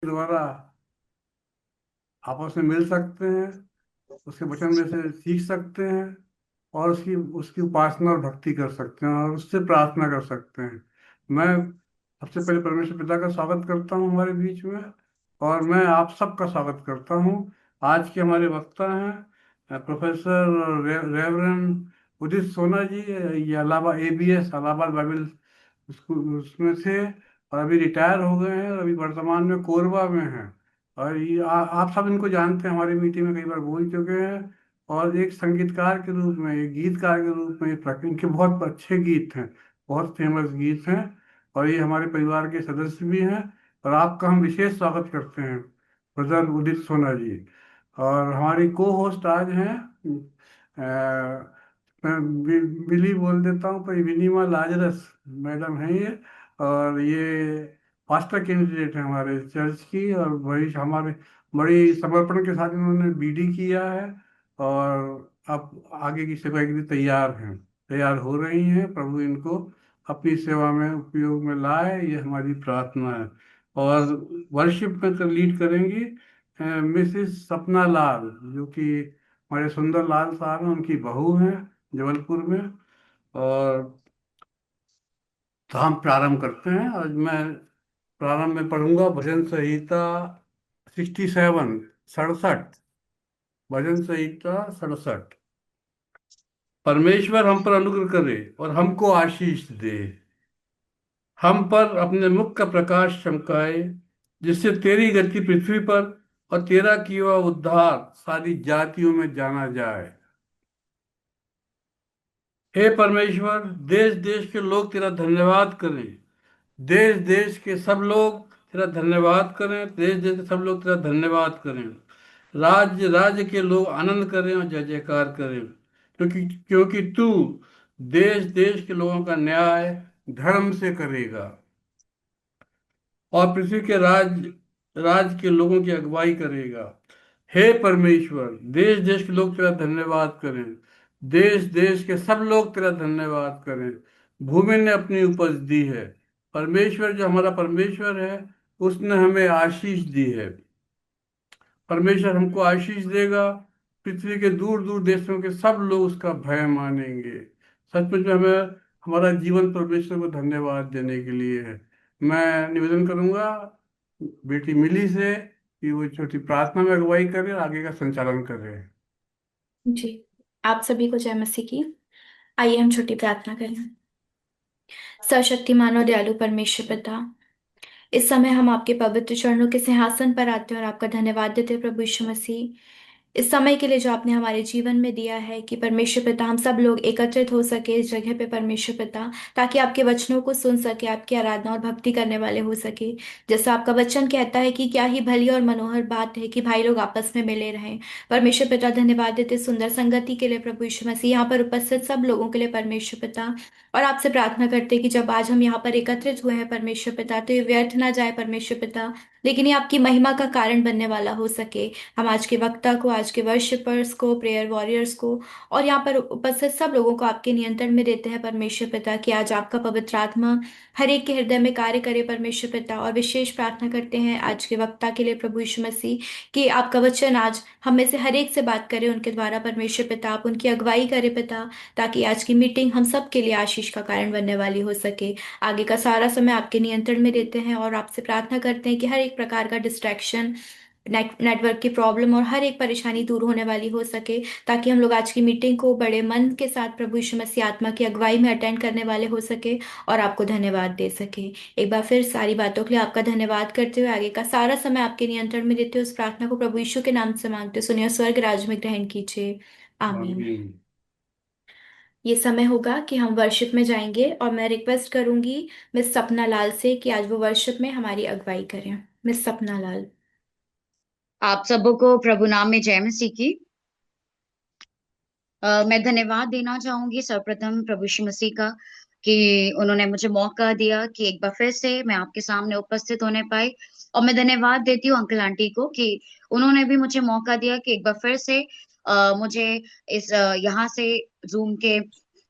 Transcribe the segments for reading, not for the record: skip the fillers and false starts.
द्वारा आपस में मिल सकते हैं, उसके वचन में से सीख सकते हैं, और उसकी उसकी उपासना और भक्ति कर सकते हैं और उससे प्रार्थना कर सकते हैं। मैं सबसे पहले परमेश्वर पिता का स्वागत करता हूँ हमारे बीच में, और मैं आप सबका स्वागत करता हूँ। आज के हमारे वक्ता हैं प्रोफेसर रेवरेंड उदित सोना जी। ये Allahabad ABS Allahabad Bible school उसमें थे, और अभी रिटायर हो गए हैं, और अभी वर्तमान में कोरबा में हैं। और ये आप सब इनको जानते हैं, हमारी मीटिंग में कई बार बोल चुके हैं। और एक संगीतकार के रूप में, एक गीतकार के रूप में इनके बहुत अच्छे गीत हैं, बहुत फेमस गीत हैं। और ये हमारे परिवार के सदस्य भी हैं। और आपका हम विशेष स्वागत करते हैं ब्रदर उदित सोना जी। और हमारी को होस्ट आज हैं, मैं बिली बोल देता हूँ, पर विनीमा लाजरस मैडम है ये। और ये पास्टर कैंडिडेट है हमारे चर्च की, और बड़ी हमारे बड़ी समर्पण के साथ इन्होंने BD किया है। और अब आगे की सेवा के लिए तैयार हो रही हैं। प्रभु इनको अपनी सेवा में उपयोग में लाए, ये हमारी प्रार्थना है। और वर्शिप में लीड करेंगी मिसिस सपना लाल, जो कि हमारे सुंदर लाल साहब हैं, उनकी बहू हैं जबलपुर में। और तो हम प्रारंभ करते हैं। आज मैं प्रारंभ में पढ़ूंगा भजन संहिता 67, 67। भजन संहिता 67। परमेश्वर हम पर अनुग्रह करे और हमको आशीष दे, हम पर अपने मुख का प्रकाश चमकाए, जिससे तेरी गति पृथ्वी पर और तेरा किया हुआ उद्धार सारी जातियों में जाना जाए। हे परमेश्वर, देश देश के लोग तेरा धन्यवाद करें। देश देश के सब लोग तेरा धन्यवाद करें। देश देश के सब लोग तेरा धन्यवाद करें। राज्य राज्य के लोग आनंद करें और जय जयकार करें, क्योंकि क्योंकि तू देश देश के लोगों का न्याय धर्म से करेगा, और पृथ्वी के राज्य के लोगों की अगुवाई करेगा। हे परमेश्वर, देश देश के लोग तेरा धन्यवाद करें। देश देश के सब लोग तेरा धन्यवाद करें। भूमि ने अपनी उपज दी है। परमेश्वर जो हमारा परमेश्वर है, उसने हमें आशीष दी है। परमेश्वर हमको आशीष देगा। पृथ्वी के दूर दूर देशों के सब लोग उसका भय मानेंगे। सचमुच में हमें हमारा जीवन परमेश्वर को धन्यवाद देने के लिए है। मैं निवेदन करूंगा बेटी मिली से कि वो छोटी प्रार्थना में अगुवाई करे और आगे का संचालन करे। जी। आप सभी को जय मसीह की। आइए हम छोटी प्रार्थना करें। सर्वशक्तिमान और दयालु परमेश्वर पिता, इस समय हम आपके पवित्र चरणों के सिंहासन पर आते हैं और आपका धन्यवाद देते हैं प्रभु यीशु मसीह, इस समय के लिए जो आपने हमारे जीवन में दिया है कि परमेश्वर पिता हम सब लोग एकत्रित हो सके इस जगह पे परमेश्वर पिता, ताकि आपके वचनों को सुन सके, आपकी आराधना और भक्ति करने वाले हो सके। जैसा आपका वचन कहता है कि क्या ही भली और मनोहर बात है कि भाई लोग आपस में मिले रहें। परमेश्वर पिता धन्यवाद देते सुंदर संगति के लिए प्रभु यीशु मसीह, यहाँ पर उपस्थित सब लोगों के लिए परमेश्वर पिता। और आपसे प्रार्थना करते हैं कि जब आज हम यहाँ पर एकत्रित हुए हैं परमेश्वर पिता, तो ये व्यर्थ ना जाए परमेश्वर पिता, लेकिन ये आपकी महिमा का कारण बनने वाला हो सके। हम आज के वक्ता को, आज के वर्शिपर्स को, प्रेयर वॉरियर्स को और यहाँ पर उपस्थित सब लोगों को आपके नियंत्रण में देते हैं परमेश्वर पिता, कि आज आपका पवित्र आत्मा हर एक के हृदय में कार्य करे परमेश्वर पिता। और विशेष प्रार्थना करते हैं आज के वक्ता के लिए प्रभु यीशु मसीह, कि आपका वचन आज हम में से हर एक से बात करे उनके द्वारा परमेश्वर पिता, आप उनकी अगुवाई करे पिता, ताकि आज की मीटिंग हम सब के लिए आशीष का कारण बनने वाली हो सके। आगे का सारा समय आपके नियंत्रण में देते हैं और आपसे प्रार्थना करते हैं कि हर एक प्रकार का डिस्ट्रैक्शन, नेटवर्क की प्रॉब्लम और हर एक परेशानी दूर होने वाली हो सके, ताकि हम लोग आज की मीटिंग को बड़े मन के साथ प्रभु यीशु मसीह आत्मा की अगुवाई में अटेंड करने वाले हो सके और आपको धन्यवाद दे सके। एक बार फिर सारी बातों के लिए आपका धन्यवाद करते हुए आगे का सारा समय आपके नियंत्रण में देते हुए उस प्रार्थना को प्रभु यीशु के नाम से मांगते सुनिए और स्वर्ग राज में ग्रहण कीजिए। आमीन। आमीन। ये समय होगा कि हम वर्शिप में जाएंगे और मैं रिक्वेस्ट करूंगी मिस सपना लाल से कि आज वो वर्शिप में हमारी अगुवाई करें। मिस सपना लाल। आप सबको प्रभु नाम में जय मसीह की। मैं धन्यवाद देना चाहूंगी सर्वप्रथम प्रभु यीशु मसीह का, कि उन्होंने मुझे मौका दिया कि एक बार फिर से मैं आपके सामने उपस्थित होने पाई। और मैं धन्यवाद देती हूँ अंकल आंटी को कि उन्होंने भी मुझे मौका दिया कि एक बार फिर से मुझे इस यहाँ से जूम के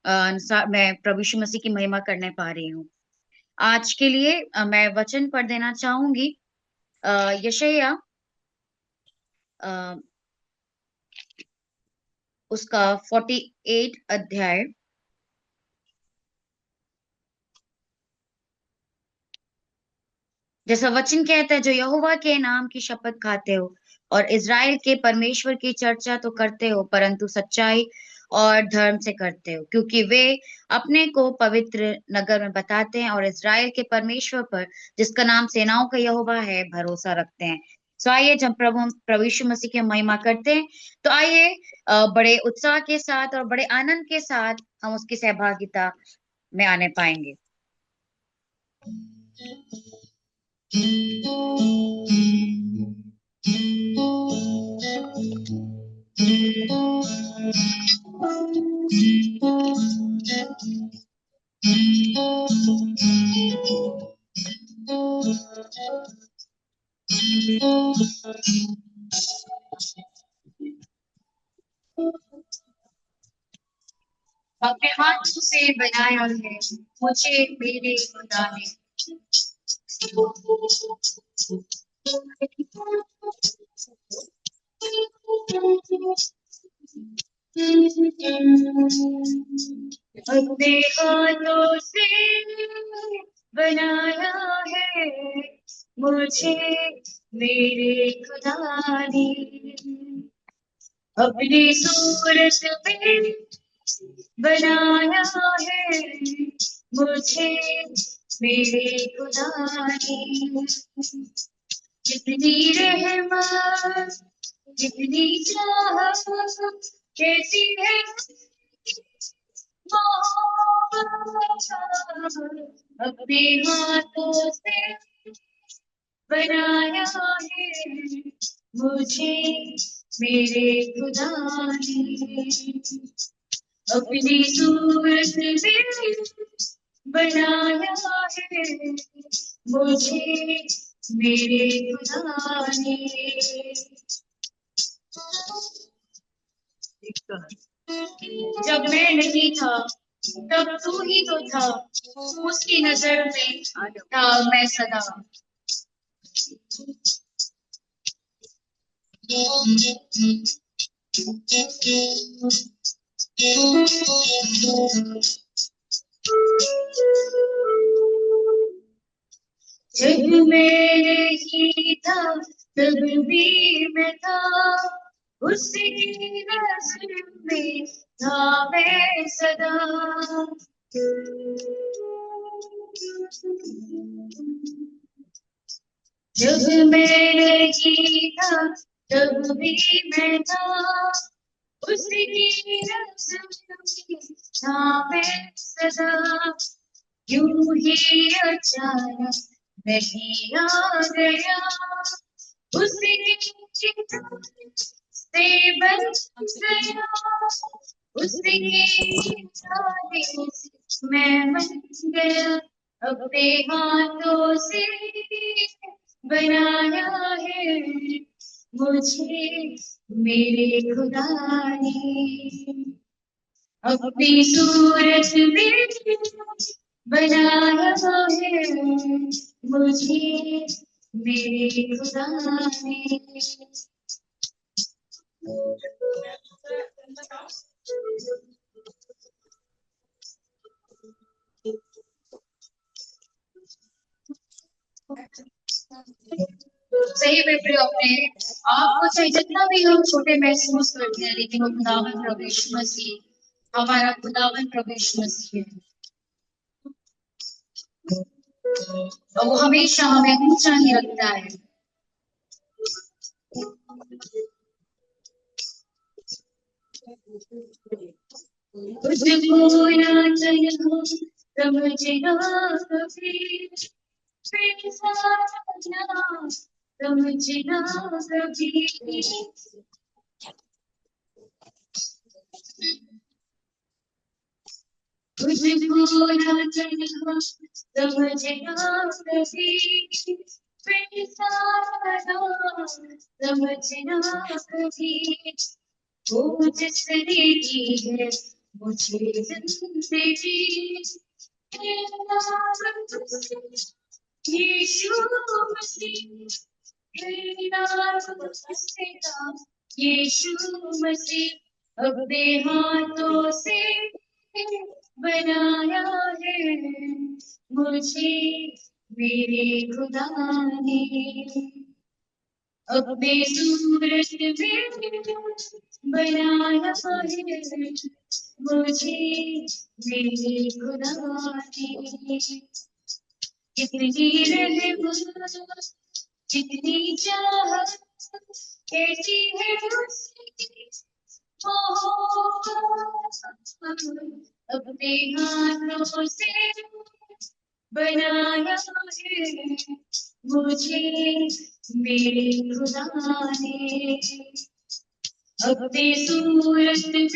अनुसार मैं प्रभु यीशु मसीह की महिमा करने पा रही हूँ। आज के लिए मैं वचन पढ़ देना चाहूंगी। यशायाह उसका 48 अध्याय जैसा वचन कहता है, जो यहोवा के नाम की शपथ खाते हो और इज़राइल के परमेश्वर की चर्चा तो करते हो, परंतु सच्चाई और धर्म से करते हो, क्योंकि वे अपने को पवित्र नगर में बताते हैं और इज़राइल के परमेश्वर पर, जिसका नाम सेनाओं का यहोवा है, भरोसा रखते हैं। सो आइए, जब प्रभु यीशु मसीह की महिमा करते हैं, तो आइए बड़े उत्साह के साथ और बड़े आनंद के साथ हम उसकी सहभागिता में आने पाएंगे। अपने हाथों से बनाया है मुझे मेरे खुदा ने। अपने हाथों से बनाया है मुझे मेरे खुदा ने। अपनी सूरत में बनाया है मुझे मेरे खुदा ने। जितनी रहमत जितनी चाहत कैसी है अपने हाथों से बनाया है मुझे मेरे खुदा ने। अपनी सूरत में बनाया है मुझे मेरे खुदा ने। जब मैं नहीं था तब तू ही तो था, उसकी नजर में था मैं सदा। जब मैं नहीं था तब भी मैं था, उसकी नजर में था मैं सदा। जब मैं नहीं था तब भी मैं था, उसकी नजर में था मैं सदा। यूं ही अचानक नहीं आ गया, उसकी चिता से बन गया, उसकी चाहने से मैं बन गया। अपने हाथों से बनाया है मुझे मेरे खुदा ने। अपनी सूरत में बनाया है मुझे मेरे खुदा ने। सही में प्रिय, अपने आपको चाहे जितना भी हम छोटे महसूस करते हैं, लेकिन वो खुदावन प्रभु यीशु मसीह हमारा खुदावन प्रभु यीशु मसीह है, और वो हमेशा हमें ऊंचा ही रखता है। मुझको ना चलो समझना कभी, समझना कभी। मुझको ना चलो समझना कभी, समझना कभी। वो जिसने दी है मुझे जिंदगी, यीशु मसीह यीशु मसीह अपने हाथों से बनाया है मुझे मेरे खुदा ने अपने सूरत में बनाया है मुझे मेरे खुदा ने कितनी रहमत कितनी चाहत कैसी है उसकी मोहब्बत अपने हाथों से बनाया है मुझे मेरे खुदा ने अपने सूरत में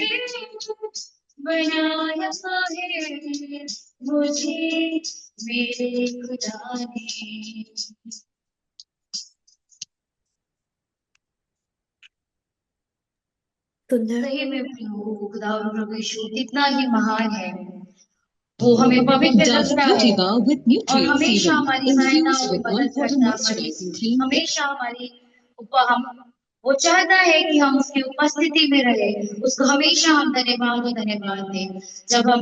बनाया है मुझे मेरे खुदा ने सुंदर। सही में खुदा प्रभु यीशु कितना ही महान है। वो हमें पवित्र रखता है और हमेशा हमारी सहायता और मदद करता है। हमेशा हमारी हम वो चाहता है कि हम उसकी उपस्थिति में रहे। उसको हमेशा हम धन्यवाद दें। जब हम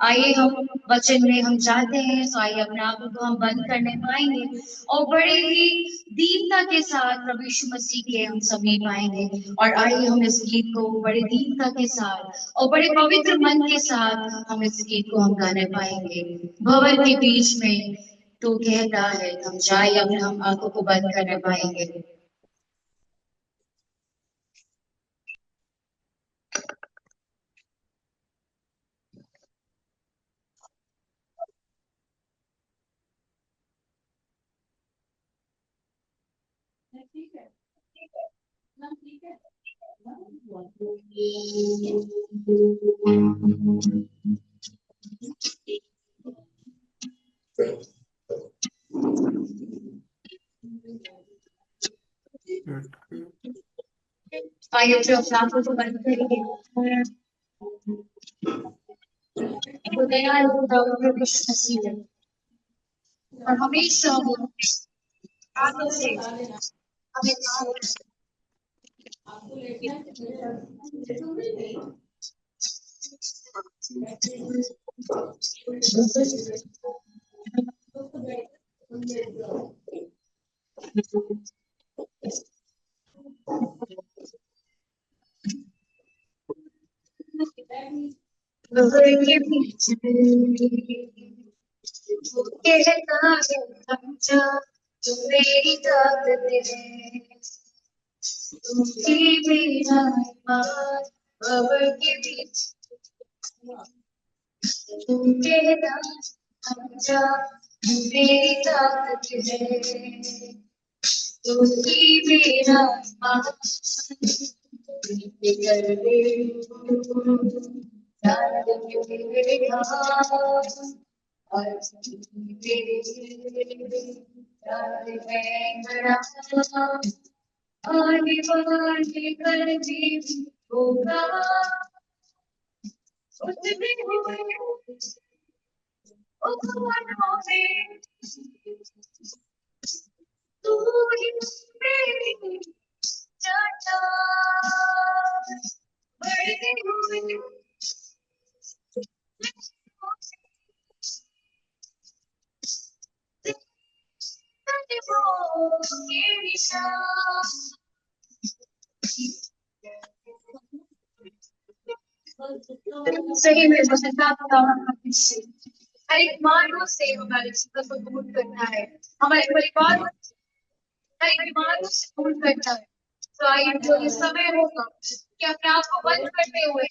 आइए हम वचन में हम जाते हैं तो आइए अपने आप को हम बंद करने पाएंगे और बड़े ही दीनता के साथ प्रभु यीशु मसीह के हम समीप आएंगे और आइए हम इस गीत को बड़े दीनता के साथ और बड़े पवित्र मन के साथ हम इस गीत को हम गाने पाएंगे। भवन के बीच में तू कहता है हम जाए अपने हम आंखों को बंद करने पाएंगे। आइए जो अपने आंखों को बंद करेंगे खुदाया प्रभु यीशु मसीह है और हमेशा वो आगे से हमें भवन के बीच वो कहता है हम जा तू मेरी ताकत है तुझे मेरा ईमान भवन के बीच तू कहता हम जा तू मेरी ताकत है तुझे मेरा ईमान कर दे आने कर भी होगा उसमें हुए तू ही मेरी चाचा बड़े हुए सही में हर एक मानव से हमारे जीवन को दूर करना है हमारे परिवार हर एक बीमारियों से दूर करना है। तो आइए जो ये समय होगा कि अपने आप को बंद करते हुए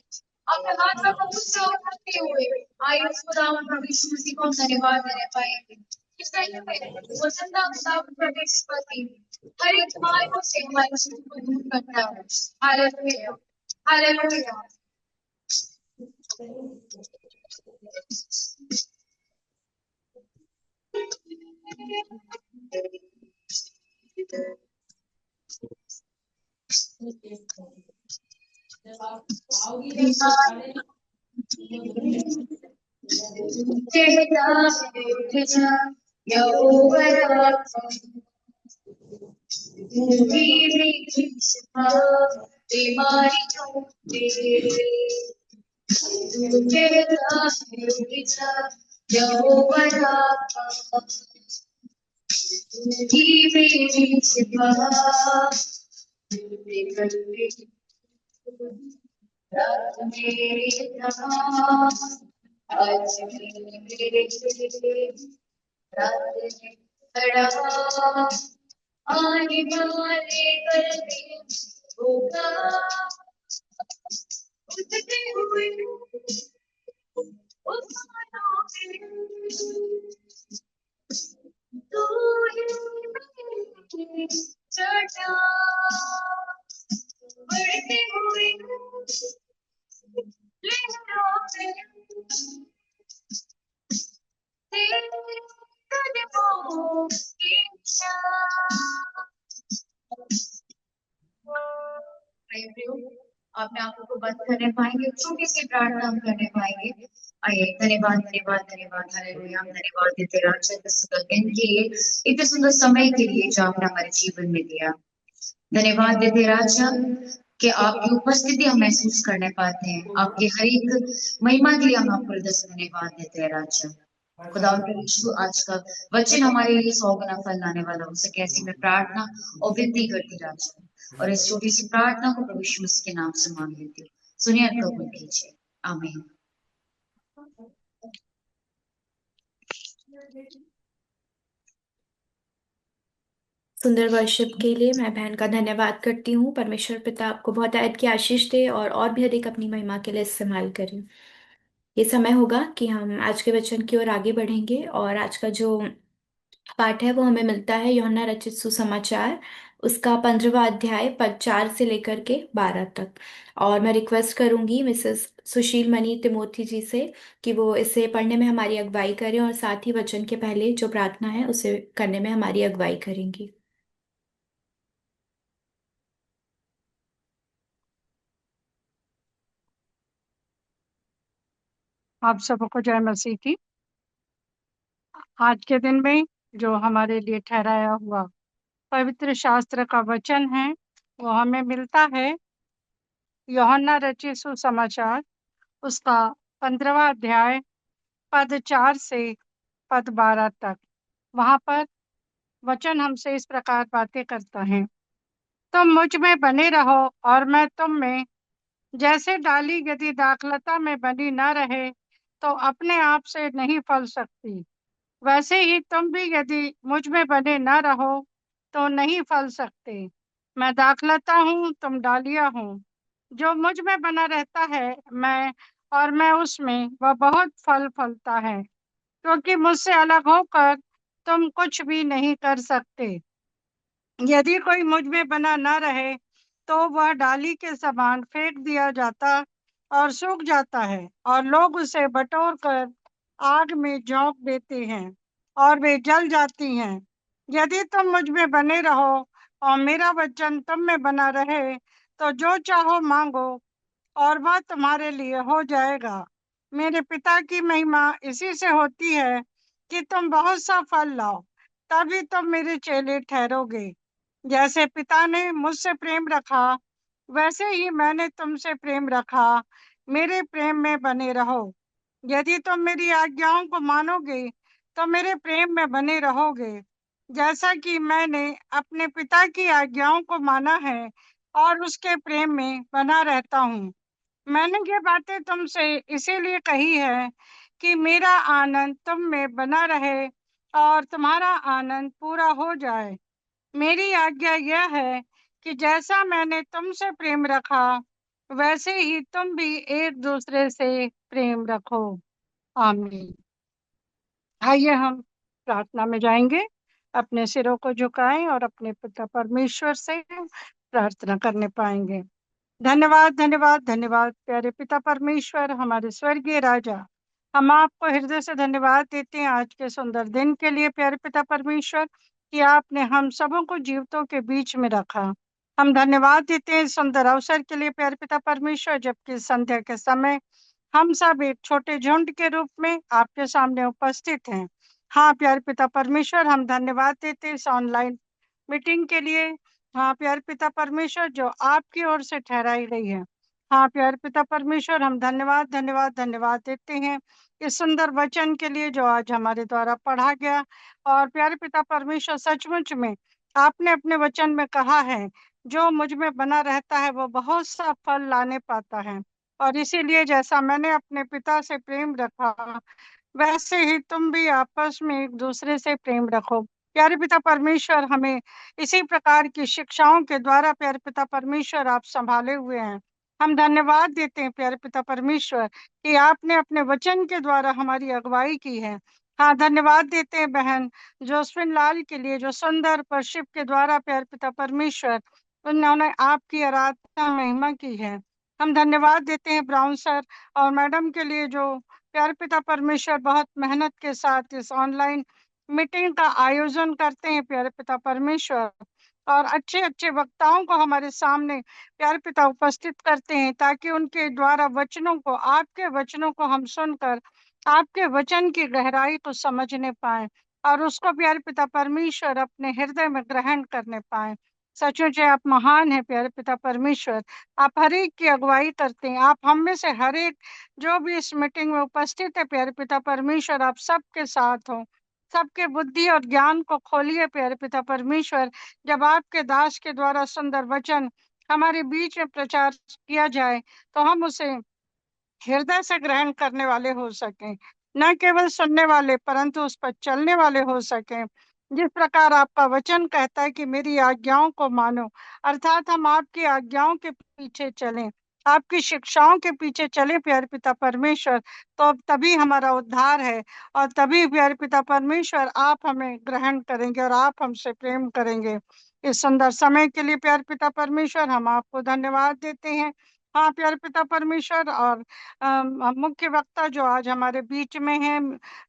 अपने हाथ का ऊंचा उठाते हुए आइए उस खुदावन प्रभु यीशु मसीह को हम धन्यवाद देने पाएंगे। इस टाइम में वो जिंदा खुदावन प्रभु यीशु मसीह हर एक बीमारियों से हमारे जीवन को दूर करता है। Hallelujah hallelujah. अपने आंखों को बंद करने पाएंगे, छोटी सी प्रार्थना हम करने पाएंगे। आइए, धन्यवाद धन्यवाद धन्यवाद, हालेलुया। हम धन्यवाद देते राजा इस सुंदर दिन के लिए, इतने सुंदर समय के लिए जो आपने हमारे जीवन में दिया। धन्यवाद देते राजा कि आपकी उपस्थिति हम महसूस करने पाते हैं। आपके हर एक महिमा के लिए हम आपको हृदय से धन्यवाद देते हैं राजा। खुदा यीशु, आज का वचन हमारे लिए 100 गुना फल लाने वाला हो सके, ऐसी मैं प्रार्थना और विनती करती राजा। और इस छोटी सी प्रार्थना को प्रभु यीशु मसीह के नाम से मांग लेती हूँ। सुनिए और कबूल कीजिए, आमीन। सुंदर वर्शिप के लिए मैं बहन का धन्यवाद करती हूँ। परमेश्वर पिता आपको बहुत ऐद की आशीष दे और भी अधिक अपनी महिमा के लिए इस्तेमाल करें। ये समय होगा कि हम आज के वचन की ओर आगे बढ़ेंगे और आज का जो पाठ है वो हमें मिलता है यूहन्ना रचित सुसमाचार, उसका 15वां अध्याय पद 4 से लेकर के 12 तक। और मैं रिक्वेस्ट करूंगी मिसेस सुशील मनी तिमोथी जी से कि वो इसे पढ़ने में हमारी अगुवाई करें और साथ ही वचन के पहले जो प्रार्थना है उसे करने में हमारी अगुवाई करेंगी। आप सबको जय मसीह की। आज के दिन में जो हमारे लिए ठहराया हुआ पवित्र शास्त्र का वचन है वो हमें मिलता है यूहन्ना रचित सुसमाचार, उसका 15वां अध्याय पद 4 से पद 12 तक। वहां पर वचन हमसे इस प्रकार बातें करता है। तुम मुझ में बने रहो और मैं तुम में। जैसे डाली यदि दाखलता में बनी न रहे तो अपने आप से नहीं फल सकती, वैसे ही तुम भी यदि मुझ में बने न रहो तो नहीं फल सकते। मैं दाखलता हूँ, तुम डालियां हो। जो मुझ में बना रहता है, मैं और मैं उसमें, वह बहुत फल फलता है, क्योंकि मुझसे अलग होकर तुम कुछ भी नहीं कर सकते। यदि कोई मुझ में बना न रहे तो वह डाली के समान फेंक दिया जाता और सूख जाता है, और लोग उसे बटोर कर आग में झोंक देते हैं और वे जल जाती हैं। यदि तुम मुझ में बने रहो और मेरा वचन तुम में बना रहे तो जो चाहो मांगो और वह तुम्हारे लिए हो जाएगा। मेरे पिता की महिमा इसी से होती है कि तुम बहुत सा फल लाओ, तभी तुम मेरे चेले ठहरोगे। जैसे पिता ने मुझसे प्रेम रखा वैसे ही मैंने तुमसे प्रेम रखा। मेरे प्रेम में बने रहो। यदि तुम मेरी आज्ञाओं को मानोगे तो मेरे प्रेम में बने रहोगे, जैसा कि मैंने अपने पिता की आज्ञाओं को माना है और उसके प्रेम में बना रहता हूँ। मैंने ये बातें तुमसे इसीलिए कही है कि मेरा आनंद तुम में बना रहे और तुम्हारा आनंद पूरा हो जाए। मेरी आज्ञा यह है कि जैसा मैंने तुमसे प्रेम रखा वैसे ही तुम भी एक दूसरे से प्रेम रखो। आमीन। आइए हम प्रार्थना में जाएंगे। अपने सिरों को झुकाएं और अपने पिता परमेश्वर से प्रार्थना करने पाएंगे। धन्यवाद धन्यवाद धन्यवाद प्यारे पिता परमेश्वर, हमारे स्वर्गीय राजा। हम आपको हृदय से धन्यवाद देते हैं आज के सुंदर दिन के लिए प्यारे पिता परमेश्वर, कि आपने हम सबों को जीवितों के बीच में रखा। हम धन्यवाद देते हैं इस सुंदर अवसर के लिए प्यारे पिता परमेश्वर, जबकि संध्या के समय हम सब एक छोटे झुंड के रूप में आपके सामने उपस्थित हैं। हाँ प्यारे पिता परमेश्वर, हम धन्यवाद देते हैं इस ऑनलाइन मीटिंग के लिए हाँ प्यारे पिता परमेश्वर जो आपकी ओर से ठहराई गई है। हाँ प्यारे पिता परमेश्वर हम धन्यवाद धन्यवाद धन्यवाद देते हैं इस सुंदर वचन के लिए जो आज हमारे द्वारा पढ़ा गया। और प्यारे पिता परमेश्वर सचमुच में आपने अपने वचन में कहा है जो मुझ में बना रहता है वो बहुत सा फल लाने पाता है। और इसीलिए जैसा मैंने अपने पिता से प्रेम रखा वैसे ही तुम भी आपस में एक दूसरे से प्रेम रखो। प्यारे पिता परमेश्वर हमें इसी प्रकार की शिक्षाओं के द्वारा प्यारे पिता परमेश्वर आप संभाले हुए हैं। हम धन्यवाद देते हैं प्यारे पिता परमेश्वर कि आपने अपने वचन के द्वारा हमारी अगुवाई की है। हाँ धन्यवाद देते हैं बहन जोस्फिन लाल के लिए जो सुंदर वर्शिप के द्वारा प्यारे पिता परमेश्वर उन्होंने आपकी आराधना महिमा की है। हम धन्यवाद देते हैं ब्राउन सर और मैडम के लिए जो प्यारे पिता परमेश्वर बहुत मेहनत के साथ इस ऑनलाइन मीटिंग का आयोजन करते हैं प्यारे पिता परमेश्वर। और अच्छे अच्छे वक्ताओं को हमारे सामने प्यारे पिता उपस्थित करते हैं ताकि उनके द्वारा वचनों को आपके वचनों को हम सुनकर आपके वचन की गहराई को समझने पाए और उसको प्यारे पिता परमेश्वर अपने हृदय में ग्रहण करने पाए। सचमुच है आप महान है प्यारे पिता परमेश्वर। आप हर एक की अगुवाई करते हैं। आप हम में से हर एक जो भी इस मीटिंग में उपस्थित है प्यारे पिता परमेश्वर आप सबके साथ हो। सबके बुद्धि और ज्ञान को खोलिए प्यारे पिता परमेश्वर। जब आपके दास के द्वारा सुंदर वचन हमारे बीच में प्रचार किया जाए तो हम उसे हृदय से ग्रहण करने वाले हो सकें, न केवल सुनने वाले परंतु उस पर चलने वाले हो सकें। जिस प्रकार आपका वचन कहता है कि मेरी आज्ञाओं को मानो, अर्थात हम आपकी आज्ञाओं के पीछे चलें, आपकी शिक्षाओं के पीछे चले प्यारे पिता परमेश्वर, तो तभी हमारा उद्धार है और तभी प्यारे पिता परमेश्वर आप हमें ग्रहण करेंगे और आप हमसे प्रेम करेंगे। इस सुंदर समय के लिए प्यारे पिता परमेश्वर हम आपको धन्यवाद देते हैं। हाँ प्यारे पिता परमेश्वर और मुख्य वक्ता जो आज हमारे बीच में हैं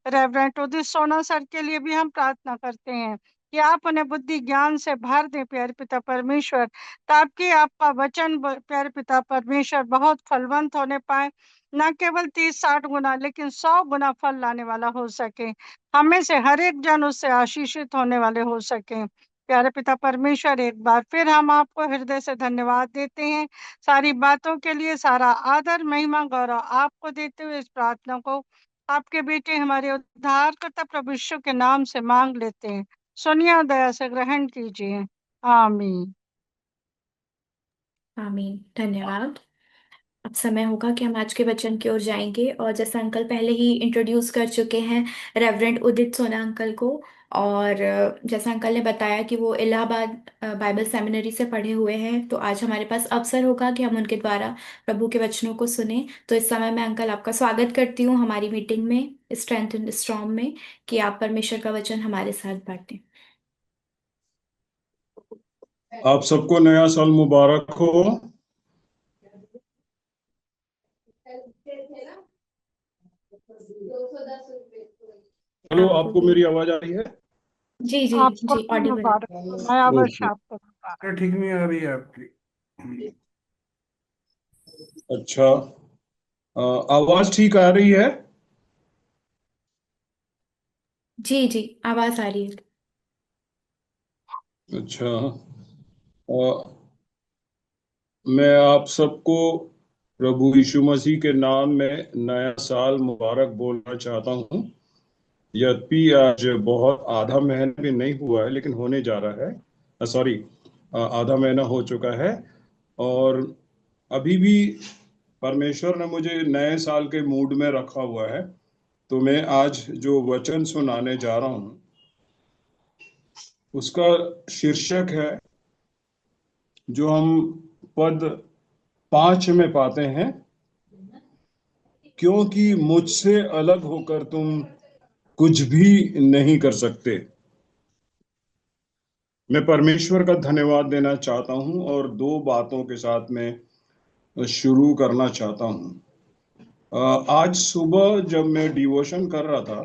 रेवरेंट उदित सोना सर के लिए भी हम प्रार्थना करते हैं कि आप उन्हें बुद्धि ज्ञान से भर दें प्यारे पिता परमेश्वर, ताकि आपका वचन प्यारे पिता परमेश्वर बहुत फलवंत होने पाए, न केवल 30-60 गुना लेकिन 100 गुना फल लाने वाला हो सके। हमें से हर एक जन उससे आशीषित होने वाले हो सके। प्यारे पिता परमेश्वर एक बार फिर हम आपको हृदय से धन्यवाद देते हैं। सारी बातों के लिए सारा आदर महिमा गौरव आपको देते हुए इस प्रार्थना को आपके बेटे हमारे उद्धारकर्ता प्रभु यीशु के नाम से मांग लेते हैं। सुनिया दया से ग्रहण कीजिए। आमीन। आमीन। धन्यवाद। अब समय होगा कि हम आज के वचन की ओर जाएंगे और जैसा अंकल पहले ही इंट्रोड्यूस कर चुके हैं रेवरेंड उदित सोना अंकल को। और जैसा अंकल ने बताया कि वो इलाहाबाद बाइबल सेमिनरी से पढ़े हुए हैं, तो आज हमारे पास अवसर होगा कि हम उनके द्वारा प्रभु के वचनों को सुने। तो इस समय मैं अंकल आपका स्वागत करती हूँ हमारी मीटिंग में स्ट्रेंथ इन स्ट्रॉन्ग में, कि आप परमेश्वर का वचन हमारे साथ बांटें। आप सबको नया साल मुबारक हो। हेलो, आपको मेरी आवाज आ रही है? जी जी आपको जी, भी ऑडिबल। मुबारक हो, नया वर्ष ओके, आपको मुबारक। ठीक नहीं आ रही है आपकी। अच्छा। आवाज ठीक आ रही है? जी जी, आवाज आ रही है। अच्छा। अ, मैं आप सबको प्रभु यीशु मसीह के नाम में नया साल मुबारक बोलना चाहता हूँ। यद्यपि आज बहुत आधा महीना भी नहीं हुआ है लेकिन होने जा रहा है। सॉरी, आधा महीना हो चुका है और अभी भी परमेश्वर ने मुझे नए साल के मूड में रखा हुआ है। तो मैं आज जो वचन सुनाने जा रहा हूं उसका शीर्षक है, जो हम पद 5 में पाते हैं, क्योंकि मुझसे अलग होकर तुम कुछ भी नहीं कर सकते। मैं परमेश्वर का धन्यवाद देना चाहता हूं और 2 बातों के साथ मैं शुरू करना चाहता हूं। आज सुबह जब मैं डिवोशन कर रहा था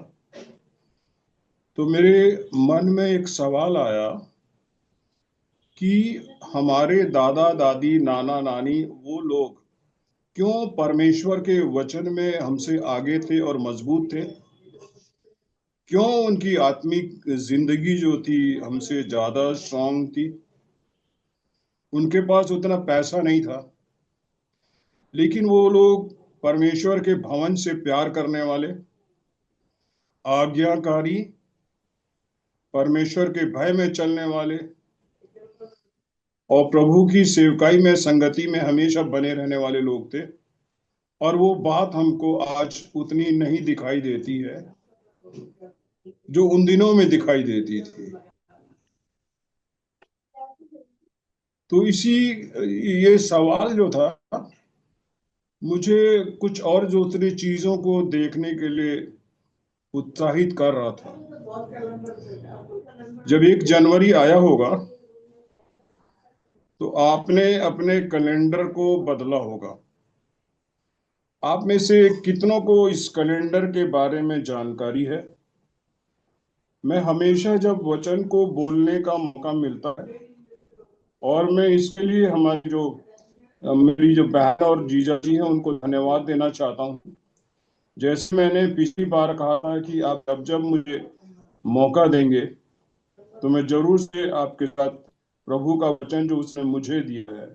तो मेरे मन में एक सवाल आया कि हमारे दादा दादी नाना नानी वो लोग क्यों परमेश्वर के वचन में हमसे आगे थे और मजबूत थे। क्यों उनकी आत्मिक जिंदगी जो थी हमसे ज्यादा स्ट्रांग थी। उनके पास उतना पैसा नहीं था, लेकिन वो लोग परमेश्वर के भवन से प्यार करने वाले, आज्ञाकारी, परमेश्वर के भय में चलने वाले और प्रभु की सेवकाई में संगति में हमेशा बने रहने वाले लोग थे। और वो बात हमको आज उतनी नहीं दिखाई देती है जो उन दिनों में दिखाई देती थी। तो ये सवाल जो था, मुझे कुछ और दूसरी चीजों को देखने के लिए उत्साहित कर रहा था। जब 1 जनवरी आया होगा तो आपने अपने कैलेंडर को बदला होगा। आप में से कितनों को इस कैलेंडर के बारे में जानकारी है? मैं हमेशा जब वचन को बोलने का मौका मिलता है, और मैं इसके लिए हमारी मेरी जो बहन और जीजा जी हैं उनको धन्यवाद देना चाहता हूँ। जैसे मैंने पिछली बार कहा था कि आप जब जब मुझे मौका देंगे तो मैं जरूर से आपके साथ प्रभु का वचन जो उसने मुझे दिया है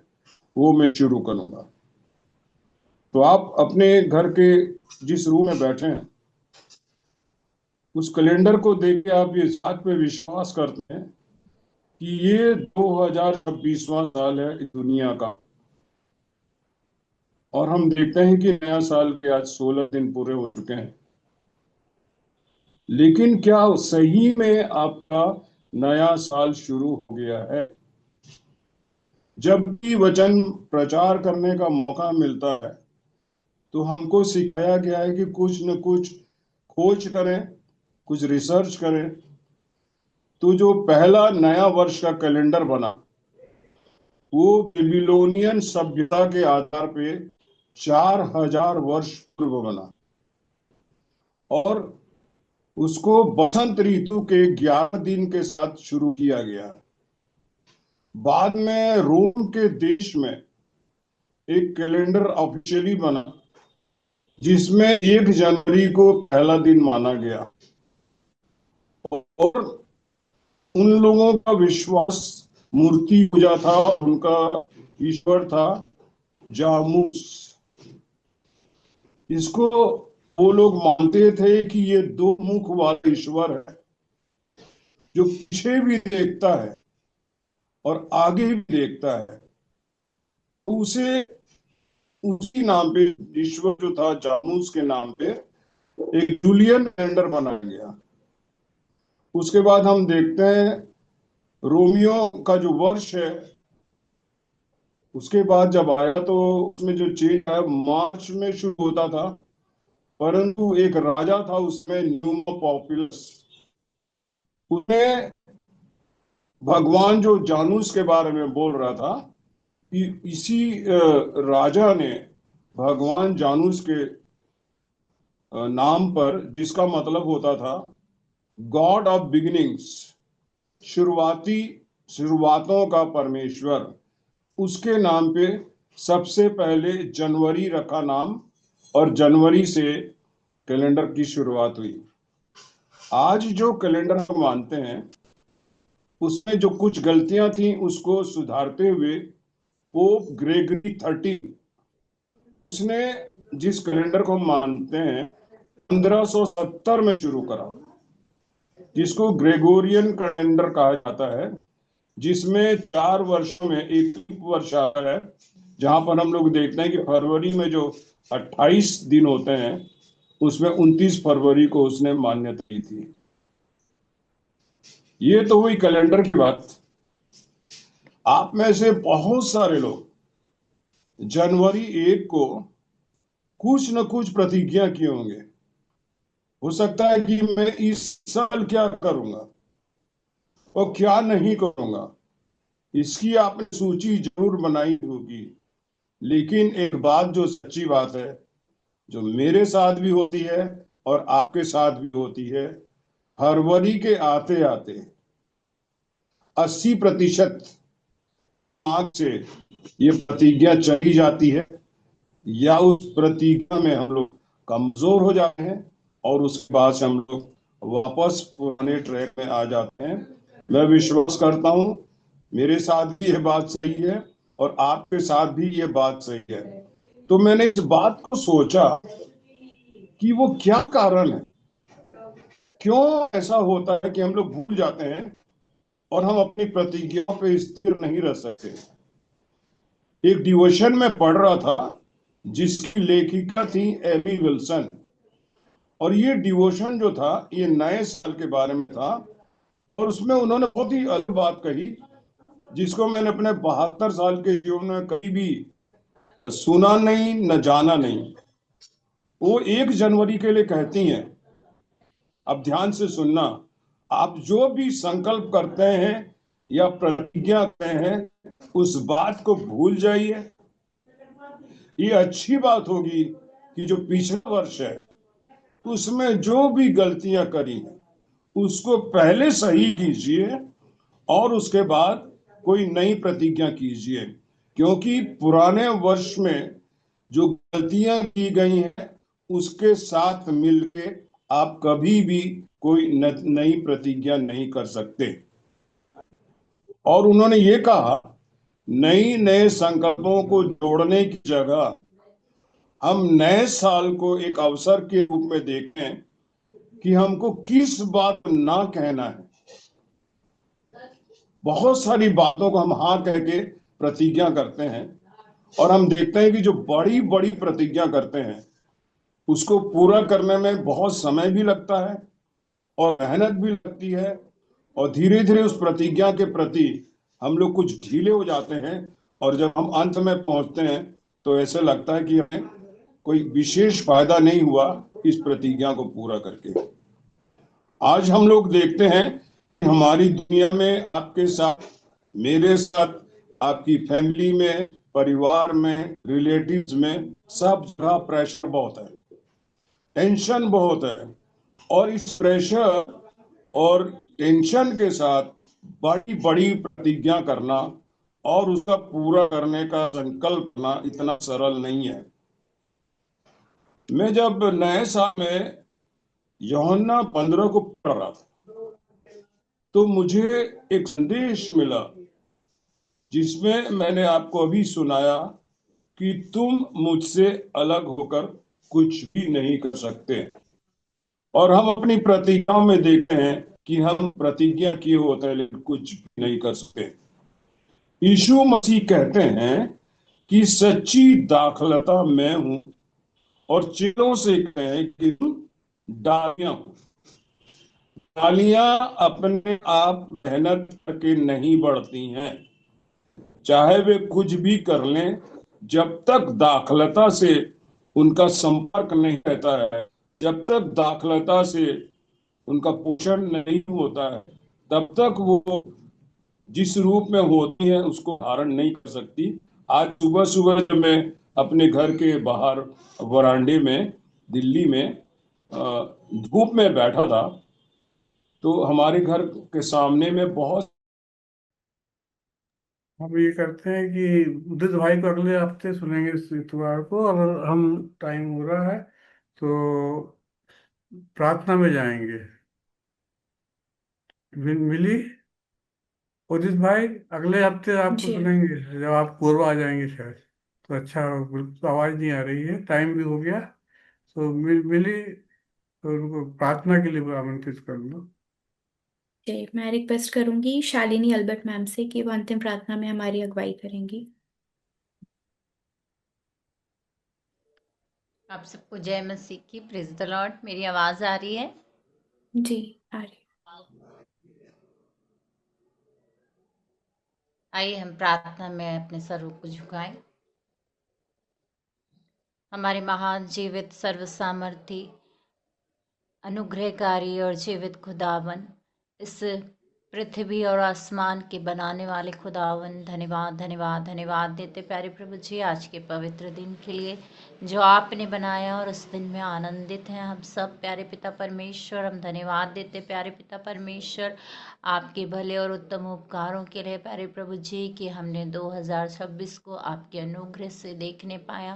वो मैं शुरू करूंगा। तो आप अपने घर के जिस रूम में बैठे हैं उस कैलेंडर को देख के आप ये इस बात पे विश्वास करते हैं कि ये 2026वां साल है इस दुनिया का, और हम देखते हैं कि नया साल के आज 16 दिन पूरे हो चुके हैं। लेकिन क्या सही में आपका नया साल शुरू हो गया है? जब भी वचन प्रचार करने का मौका मिलता है तो हमको सिखाया गया है कि कुछ न कुछ खोज करें, कुछ रिसर्च करें। तो जो पहला नया वर्ष का कैलेंडर बना वो बेबीलोनियन सभ्यता के आधार पे 4000 वर्ष पूर्व बना, और उसको बसंत ऋतु के 11 दिन के साथ शुरू किया गया। बाद में रोम के देश में एक कैलेंडर ऑफिशियली बना जिसमें 1 जनवरी को पहला दिन माना गया, और उन लोगों का विश्वास मूर्ति पूजा था, उनका ईश्वर था जामूस। इसको वो लोग मानते थे कि ये 2 मुख वाला ईश्वर है जो पीछे भी देखता है और आगे भी देखता है। उसे उसी नाम पे ईश्वर जो था जामूस के नाम पे एक जूलियन कैलेंडर बनाया गया। उसके बाद हम देखते हैं रोमियो का जो वर्ष है उसके बाद जब आया तो उसमें जो चेंज है मार्च में शुरू होता था, परंतु एक राजा था उसमें न्यूमा पॉपुलस, उसने भगवान जो जानूस के बारे में बोल रहा था कि इसी राजा ने भगवान जानूस के नाम पर, जिसका मतलब होता था गॉड ऑफ बिगिनिंग्स, शुरुआतों का परमेश्वर, उसके नाम पे सबसे पहले जनवरी रखा नाम, और जनवरी से कैलेंडर की शुरुआत हुई। आज जो कैलेंडर हम मानते हैं उसमें जो कुछ गलतियां थी उसको सुधारते हुए पोप ग्रेगरी 13 उसने जिस कैलेंडर को मानते हैं 1570 में शुरू करा, जिसको ग्रेगोरियन कैलेंडर कहा जाता है, जिसमें 4 वर्षों में एक वर्ष आता है, जहां पर हम लोग देखते हैं कि फरवरी में जो 28 दिन होते हैं उसमें 29 फरवरी को उसने मान्यता दी थी। ये तो हुई कैलेंडर की बात। आप में से बहुत सारे लोग जनवरी 1 को कुछ न कुछ प्रतिज्ञा किए होंगे। हो सकता है कि मैं इस साल क्या करूंगा और क्या नहीं करूंगा, इसकी आपने सूची जरूर बनाई होगी। लेकिन एक बात जो सच्ची बात है, जो मेरे साथ भी होती है और आपके साथ भी होती है, फरवरी के आते आते 80% आंख से ये प्रतिज्ञा चली जाती है, या उस प्रतिज्ञा में हम लोग कमजोर हो जाते हैं और उसके बाद से हम लोग वापस पुराने ट्रैक में आ जाते हैं। मैं विश्वास करता हूँ मेरे साथ भी ये बात सही है और आपके साथ भी ये बात सही है। तो मैंने इस बात को सोचा कि वो क्या कारण है, क्यों ऐसा होता है कि हम लोग भूल जाते हैं और हम अपनी प्रतिज्ञाओं पे स्थिर नहीं रह सकते। एक डिवोशन में पढ़ रहा था जिसकी लेखिका थी एमी विल्सन, और ये डिवोशन जो था ये नए साल के बारे में था, और उसमें उन्होंने बहुत ही अलग बात कही जिसको मैंने अपने 72 साल के जीवन में कभी भी सुना नहीं न जाना नहीं। वो 1 जनवरी के लिए कहती हैं, अब ध्यान से सुनना, आप जो भी संकल्प करते हैं या प्रतिज्ञा करते हैं उस बात को भूल जाइए। ये अच्छी बात होगी कि जो पिछला वर्ष है उसमें जो भी गलतियां करी उसको पहले सही कीजिए और उसके बाद कोई नई प्रतिज्ञा कीजिए, क्योंकि पुराने वर्ष में जो गलतियां की गई हैं उसके साथ मिलके आप कभी भी कोई नई प्रतिज्ञा नहीं कर सकते। और उन्होंने ये कहा, नए संकल्पों को जोड़ने की जगह हम नए साल को एक अवसर के रूप में देखें कि हमको किस बात को ना कहना है। बहुत सारी बातों को हम हाँ कह के प्रतिज्ञा करते हैं और हम देखते हैं कि जो बड़ी बड़ी प्रतिज्ञा करते हैं उसको पूरा करने में बहुत समय भी लगता है और मेहनत भी लगती है, और धीरे धीरे उस प्रतिज्ञा के प्रति हम लोग कुछ ढीले हो जाते हैं, और जब हम अंत में पहुंचते हैं तो ऐसे लगता है कि हमें कोई विशेष फायदा नहीं हुआ इस प्रतिज्ञा को पूरा करके। आज हम लोग देखते हैं कि हमारी दुनिया में, आपके साथ, मेरे साथ, आपकी फैमिली में, परिवार में, रिलेटिव्स में, सब जगह प्रेशर बहुत है, टेंशन बहुत है, और इस प्रेशर और टेंशन के साथ बड़ी बड़ी प्रतिज्ञा करना और उसका पूरा करने का संकल्प करना इतना सरल नहीं है। मैं जब नए साल में यूहन्ना 15 को पढ़ रहा था तो मुझे एक संदेश मिला जिसमें मैंने आपको अभी सुनाया कि तुम मुझसे अलग होकर कुछ भी नहीं कर सकते। और हम अपनी प्रतिज्ञाओं में देखते हैं कि हम प्रतिज्ञा किए होते हैं लेकिन कुछ भी नहीं कर सकते। यीशु मसीह कहते हैं कि सच्ची दाखलता मैं हूं, और चेलों से कहें कि तुम डालियां हो। डालियां अपने आप मेहनत करके नहीं बढ़ती हैं, चाहे वे कुछ भी कर लें, जब तक दाखलता से उनका संपर्क नहीं रहता है, जब तक दाखलता से उनका पोषण नहीं होता है, तब तक वो जिस रूप में होती है उसको धारण नहीं कर सकती। आज सुबह सुबह जब मैं अपने घर के बाहर वरांडे में दिल्ली में धूप में बैठा था तो हमारे घर के सामने में बहुत, हम ये करते हैं कि उदित भाई को अगले हफ्ते सुनेंगे इस इतवार को, और हम टाइम हो रहा है तो प्रार्थना में जाएंगे। मिली उदित भाई, अगले हफ्ते आपको जी सुनेंगे जब आप कोरबा आ जाएंगे शायद। तो अच्छा, बिल्कुल आवाज़ नहीं आ रही है, टाइम भी हो गया। तो मिली तो उनको प्रार्थना के लिए आमंत्रित कर लो। जी, मैं रिक्वेस्ट करूंगी शालिनी अल्बर्ट मैम से कि वो अंतिम प्रार्थना में हमारी अगुवाई करेंगी। आप सबको जय मसीह की, प्रेज द लॉर्ड। मेरी आवाज आ रही है? जी आ रही। आइए हम प्रार्थना में अपने सरों को झुकाएं। हमारे महान जीवित सर्व सामर्थी अनुग्रहकारी और जीवित खुदावन, इस पृथ्वी और आसमान के बनाने वाले खुदावन, धन्यवाद धन्यवाद धन्यवाद देते प्यारे प्रभु जी आज के पवित्र दिन के लिए जो आपने बनाया, और उस दिन में आनंदित हैं हम सब प्यारे पिता परमेश्वर। हम धन्यवाद देते प्यारे पिता परमेश्वर आपके भले और उत्तम उपकारों के लिए प्यारे प्रभु जी कि हमने 2026 को आपके अनुग्रह से देखने पाया।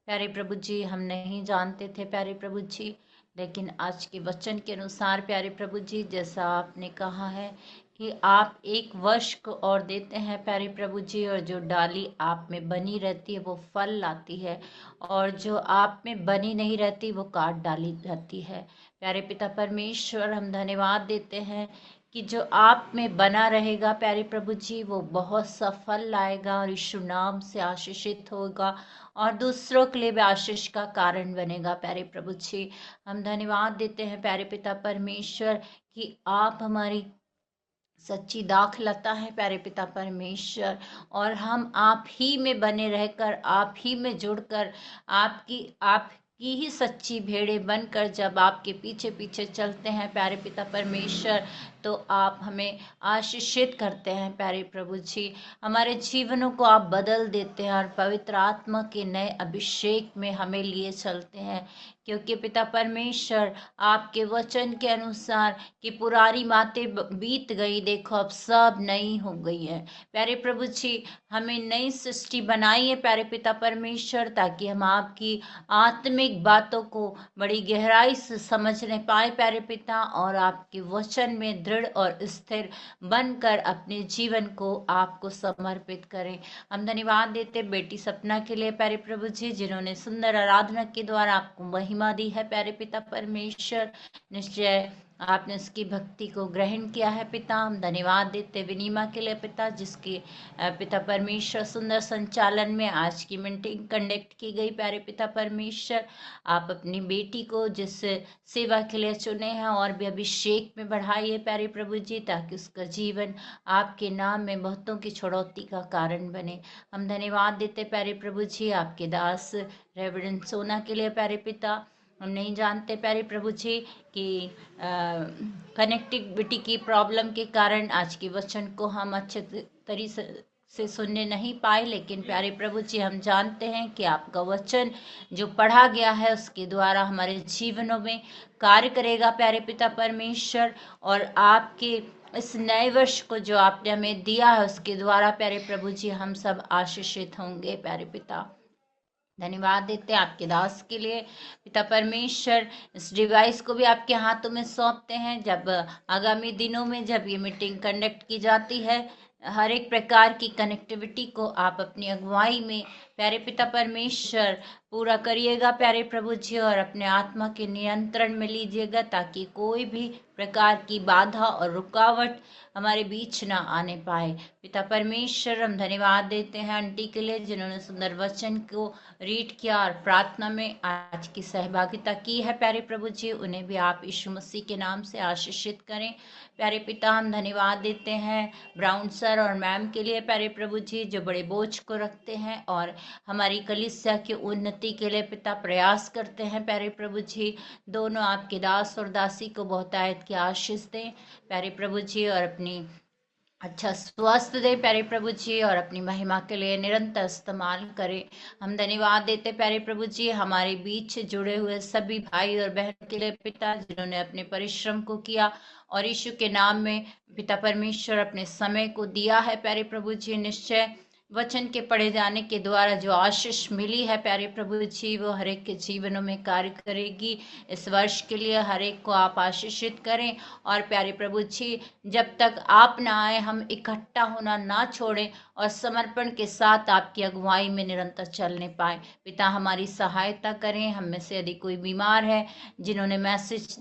प्यारे प्रभु जी हम नहीं जानते थे प्यारे प्रभु जी, लेकिन आज के वचन के अनुसार प्यारे प्रभु जी, जैसा आपने कहा है कि आप 1 वर्ष को और देते हैं प्यारे प्रभु जी, और जो डाली आप में बनी रहती है वो फल लाती है, और जो आप में बनी नहीं रहती वो काट डाली जाती है। प्यारे पिता परमेश्वर, हम धन्यवाद देते हैं कि जो आप में बना रहेगा प्यारे प्रभु जी, वो बहुत सा फल लाएगा और यीशु नाम से आशीषित होगा और दूसरों के लिए भी आशीष का कारण बनेगा। प्यारे प्रभु जी, हम धन्यवाद देते हैं प्यारे पिता परमेश्वर कि आप हमारी सच्ची दाखलता है प्यारे पिता परमेश्वर, और हम आप ही में बने रहकर, आप ही में जुड़कर, आपकी ही सच्ची भेड़े बनकर जब आपके पीछे पीछे चलते हैं प्यारे पिता परमेश्वर, तो आप हमें आशीषित करते हैं प्यारे प्रभु जी। हमारे जीवनों को आप बदल देते हैं और पवित्र आत्मा के नए अभिषेक में हमें लिए चलते हैं, क्योंकि पिता परमेश्वर आपके वचन के अनुसार कि पुरानी बातें बीत गई, देखो अब सब नई हो गई है। प्यारे प्रभु जी, हमें नई सृष्टि बनाई है प्यारे पिता परमेश्वर, ताकि हम आपकी आत्मिक बातों को बड़ी गहराई से समझने पाए प्यारे पिता, और आपके वचन में दृढ़ और स्थिर बनकर अपने जीवन को आपको समर्पित करें। हम धन्यवाद देते बेटी सपना के लिए प्यारे प्रभु जी, जिन्होंने सुंदर आराधना के द्वारा आपको महिमा दी है प्यारे पिता परमेश्वर। निश्चय आपने उसकी भक्ति को ग्रहण किया है पिता। हम धन्यवाद देते विनीमा के लिए पिता, जिसके पिता परमेश्वर सुंदर संचालन में आज की मीटिंग कंडक्ट की गई प्यारे पिता परमेश्वर। आप अपनी बेटी को जिस सेवा के लिए चुने हैं और भी अभिषेक में बढ़ाइए प्यारे प्रभु जी, ताकि उसका जीवन आपके नाम में बहुतों की छुड़ौती का कारण बने। हम धन्यवाद देते प्यारे प्रभु जी आपके दास रेवरेंड सोना के लिए प्यारे पिता। हम नहीं जानते प्यारे प्रभु जी कि कनेक्टिविटी की प्रॉब्लम के कारण आज के वचन को हम अच्छे तरीके से सुनने नहीं पाए, लेकिन प्यारे प्रभु जी हम जानते हैं कि आपका वचन जो पढ़ा गया है उसके द्वारा हमारे जीवनों में कार्य करेगा प्यारे पिता परमेश्वर, और आपके इस नए वर्ष को जो आपने हमें दिया है उसके द्वारा प्यारे प्रभु जी हम सब आशीषित होंगे प्यारे पिता। धन्यवाद देते हैं आपके दास के लिए पिता परमेश्वर। इस डिवाइस को भी आपके हाथों में सौंपते हैं। जब आगामी दिनों में जब ये मीटिंग कंडक्ट की जाती है, हर एक प्रकार की कनेक्टिविटी को आप अपनी अगुवाई में प्यारे पिता परमेश्वर पूरा करिएगा प्यारे प्रभु जी, और अपने आत्मा के नियंत्रण में लीजिएगा, ताकि कोई भी प्रकार की बाधा और रुकावट हमारे बीच ना आने पाए। पिता परमेश्वर, हम धन्यवाद देते हैं आंटी के लिए, जिन्होंने सुंदर वचन को रीड किया और प्रार्थना में आज की सहभागिता की है प्यारे प्रभु जी। उन्हें भी आप यीशु मसीह के नाम से आशीषित करें प्यारे पिता। हम धन्यवाद देते हैं ब्राउन सर और मैम के लिए प्यारे प्रभु जी, जो बड़े बोझ को रखते हैं और हमारी कलीसिया की उन्नति के लिए पिता प्रयास करते हैं प्यारे प्रभु जी। दोनों आपके दास और दासी को बहुतायत की आशीष दें प्यारे प्रभु जी, और अपनी अच्छा स्वास्थ्य दे प्यारे प्रभु जी, और अपनी महिमा के लिए निरंतर इस्तेमाल करें। हम धन्यवाद देते प्यारे प्रभु जी हमारे बीच जुड़े हुए सभी भाई और बहन के लिए पिता, जिन्होंने अपने परिश्रम को किया और यीशु के नाम में पिता परमेश्वर अपने समय को दिया है प्यारे प्रभु जी। निश्चय वचन के पढ़े जाने के द्वारा जो आशीष मिली है प्यारे प्रभु जी, वो हर एक के जीवनों में कार्य करेगी। इस वर्ष के लिए हर एक को आप आशीषित करें, और प्यारे प्रभु जी जब तक आप ना आए हम इकट्ठा होना ना छोड़ें, और समर्पण के साथ आपकी अगुवाई में निरंतर चलने पाए। पिता हमारी सहायता करें। हम में से यदि कोई बीमार है, जिन्होंने मैसेज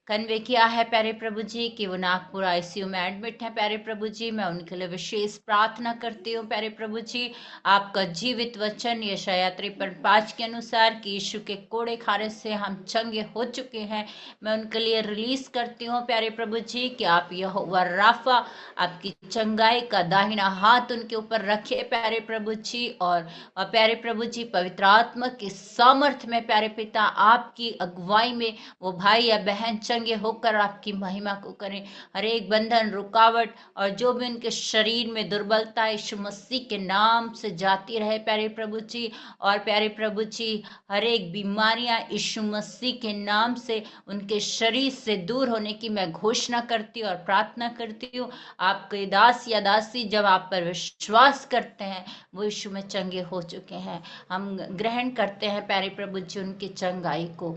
कन्वे किया है प्यारे प्रभु जी कि वो नागपुर आईसीयू में एडमिट है प्यारे प्रभु जी, मैं उनके लिए विशेष प्रार्थना करती हूँ प्यारे प्रभु जी। आपका जीवित वचन यशायाह 53:5 के अनुसार कि यीशु के कोड़े खारे से हम चंगे हो चुके हैं, मैं उनके लिए रिलीज करती हूँ प्यारे प्रभु जी कि आप यहोवा राफा आपकी चंगाई का दाहिना हाथ उनके ऊपर रखे प्यारे प्रभु जी, और प्यारे प्रभु जी पवित्र आत्मा की सामर्थ में प्यारे पिता आपकी अगुवाई में वो भाई या बहन चंगे होकर आपकी महिमा को करें। हर एक बंधन, रुकावट और जो भी उनके शरीर में दुर्बलता यीशु मसीह के नाम से जाती रहे प्यारे प्रभु जी, और प्यारे प्रभु जी हर एक बीमारियां यीशु मसीह के नाम से उनके शरीर से दूर होने की मैं घोषणा करती हूँ और प्रार्थना करती हूँ। आपके दास या दासी जब आप पर विश्वास करते हैं वो यीशु में चंगे हो चुके हैं। हम ग्रहण करते हैं प्यारे प्रभु जी उनकी चंगाई को।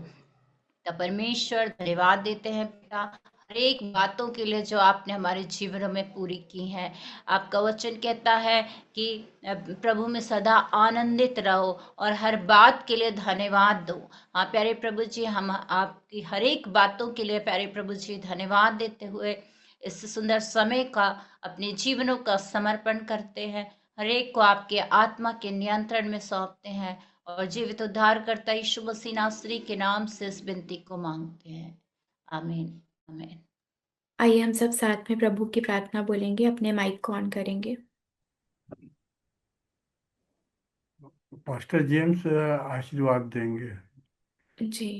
तो परमेश्वर धन्यवाद देते हैं पिता हर एक बातों के लिए जो आपने हमारे जीवन में पूरी की हैं। आपका वचन कहता है कि प्रभु में सदा आनंदित रहो और हर बात के लिए धन्यवाद दो। हाँ प्यारे प्रभु जी, हम आपकी हर एक बातों के लिए प्यारे प्रभु जी धन्यवाद देते हुए इस सुंदर समय का अपने जीवनों का समर्पण करते हैं, हर एक को आपके आत्मा के नियंत्रण में सौंपते हैं और जीवित उद्धारकर्ता यीशु मसीह नासरी के नाम से इस विनती को मांगते हैं। आमीन आमीन। आइए हम सब साथ में प्रभु की प्रार्थना बोलेंगे, अपने माइक को ऑन करेंगे। पास्टर जेम्स आशीर्वाद देंगे। जी,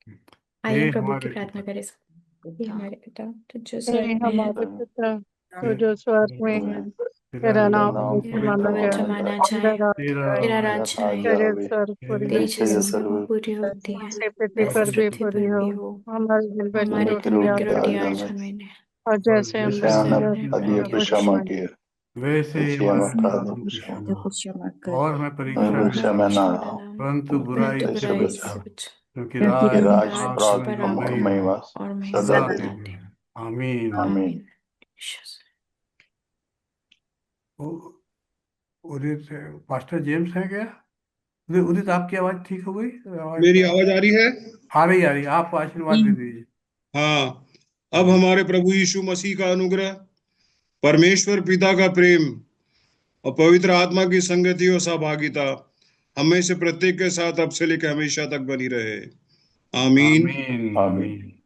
हे आइए प्रभु की हमारे प्रार्थना करें। हे हमारे पिता तो जो हे स्वर्ग में है, हमारे पिता तो हे जो स्वर्ग में है, तेरा नाम पवित्र माना पवित्र जाए, माना तेरा जाए, राज तेरा तेरा आए, राज्य आए, तेरे स्वर्ग पूरी तेरी होती है, इच्छा पूरी होती है, ऐसे पृथ्वी वैसे पर भी पृथ्वी पूरी पर हो। भी हो। हमारे दिन भर की हमारे रोटी दिन आज की रोटी हमें आज दे, हमें दे, और जैसे हम जैसे देते हमने हैं अपराधियों अपराधियों को को क्षमा क्षमा, वैसे ही हमारे अपराधों को क्षमा और हमें परीक्षा में परंतु बुराई से बचा, क्योंकि राज महिमा और सदा महिमा तेरी है। आमीन। आमीन। उदित पास्टर जेम्स है क्या? उदित आपकी आवाज ठीक हो गई? मेरी आवाज आ रही है? आ रही आप आशीर्वाद दे दीजिए। हाँ, अब हमारे प्रभु यीशु मसीह का अनुग्रह, परमेश्वर पिता का प्रेम और पवित्र आत्मा की संगति और सहभागिता हमें से प्रत्येक के साथ अब से लेकर हमेशा तक बनी रहे। आमीन। आमीन।